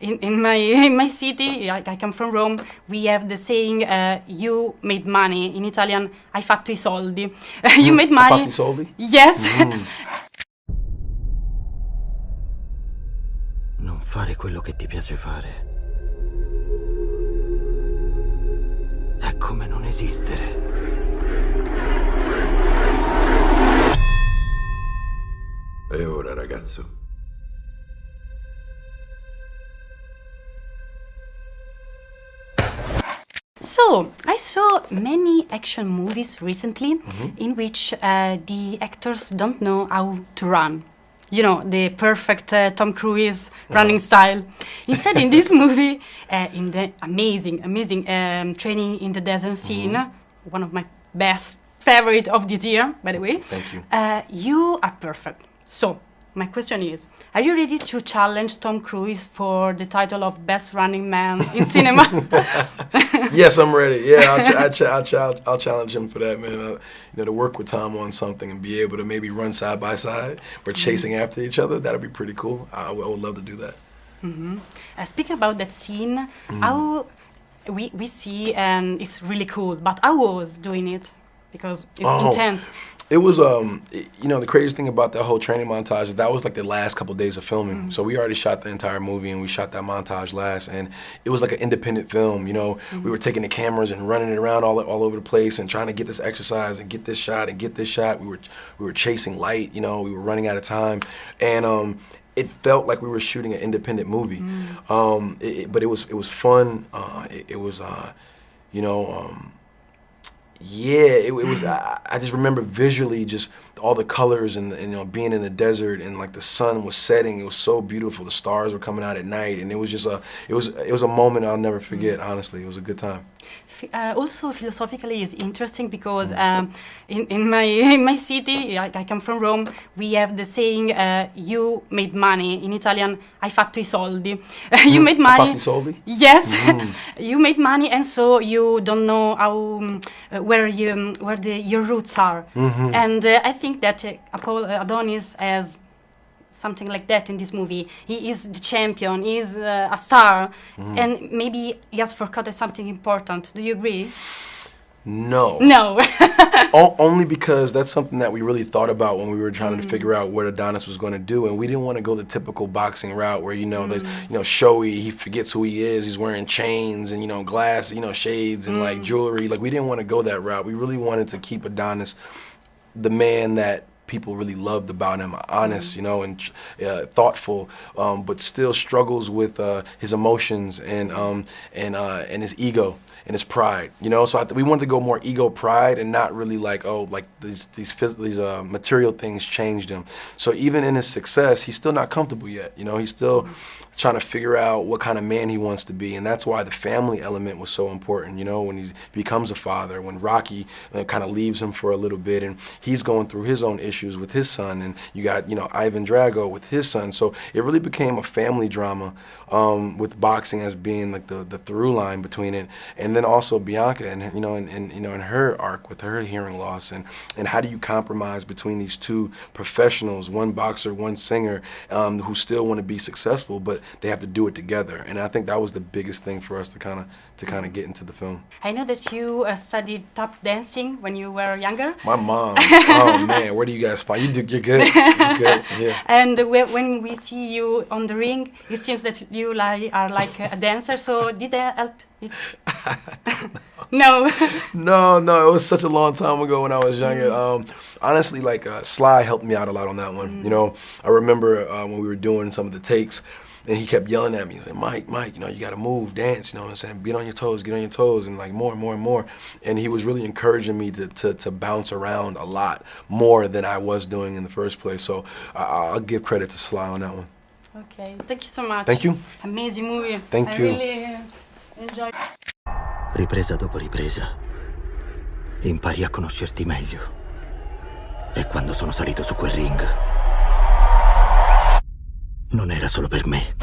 In my city, I come from Rome, we have the saying, you made money. In Italian, hai fatto I soldi. You made money. Hai fatto I soldi? Yes. Non fare quello che ti piace fare è come non esistere. E ora, ragazzo? So, I saw many action movies recently in which the actors don't know how to run. You know, the perfect Tom Cruise running style. Instead, in this movie, in the amazing training in the desert scene, one of my best favorite of this year, by the way. Thank you. You are perfect. So, my question is, are you ready to challenge Tom Cruise for the title of best running man in cinema? Yes, I'm ready. Yeah, I'll challenge him for that, man. You know, to work with Tom on something and be able to maybe run side by side or chasing after each other, that'd be pretty cool. I would love to do that. Speaking about that scene, how we see and it's really cool, but I was doing it because it's intense. It was, you know, the craziest thing about that whole training montage is that was like the last couple of days of filming. So we already shot the entire movie and we shot that montage last, and it was like an independent film. You know, we were taking the cameras and running it around all over the place and trying to get this exercise and get this shot and get this shot. We were chasing light. You know, we were running out of time, and it felt like we were shooting an independent movie. But it was fun. It was, you know. Yeah, it was. I just remember visually just all the colors and you know, being in the desert and like the sun was setting. It was so beautiful. The stars were coming out at night, and it was just it was a moment I'll never forget. Honestly, it was a good time. Also, philosophically, is interesting because in my city, I come from Rome. We have the saying, "You made money." In Italian, hai fatto I soldi. You made money. Hai fatto I soldi? Yes, you made money, and so you don't know how where your roots are. And I think that Adonis has something like that in this movie. He is the champion, he is a star, and maybe he has forgotten something important. Do you agree? No. No. Only because that's something that we really thought about when we were trying to figure out what Adonis was going to do, and we didn't want to go the typical boxing route where, you know, there's, you know, showy, he forgets who he is, he's wearing chains and, you know, glass, you know, shades and like jewelry. Like, we didn't want to go that route. We really wanted to keep Adonis the man that people really loved about him, honest, you know, and thoughtful, but still struggles with his emotions and his ego and his pride, you know. So we wanted to go more ego, pride, and not really like, oh, like these material things changed him. So even in his success, he's still not comfortable yet, you know. He's still trying to figure out what kind of man he wants to be, and that's why the family element was so important, you know, when he becomes a father, when Rocky kind of leaves him for a little bit, and he's going through his own issues with his son, and you got, you know, Ivan Drago with his son. So it really became a family drama, with boxing as being like the through line between it, and then also Bianca and you know, and you know, in her arc with her hearing loss, and how do you compromise between these two professionals, one boxer, one singer, who still want to be successful, but they have to do it together. And I think that was the biggest thing for us to kind of get into the film. I know that you studied tap dancing when you were younger. My mom. Oh man, where do you guys find? You're good. You're good. Yeah. And when we see you on the ring, it seems that you are like a dancer. So did that help it? No. No. It was such a long time ago when I was younger. Honestly, like Sly helped me out a lot on that one. You know, I remember when we were doing some of the takes, and he kept yelling at me. He's like, Mike, you know, you got to move, dance, you know what I'm saying? Get on your toes, and like more and more and more. And he was really encouraging me to bounce around a lot more than I was doing in the first place. So I'll give credit to Sly on that one. Okay, thank you so much. Thank you. Amazing movie. Thank you. I really enjoyed. Ripresa dopo ripresa, impari a conoscerti meglio. E quando sono salito su quel ring, non era solo per me.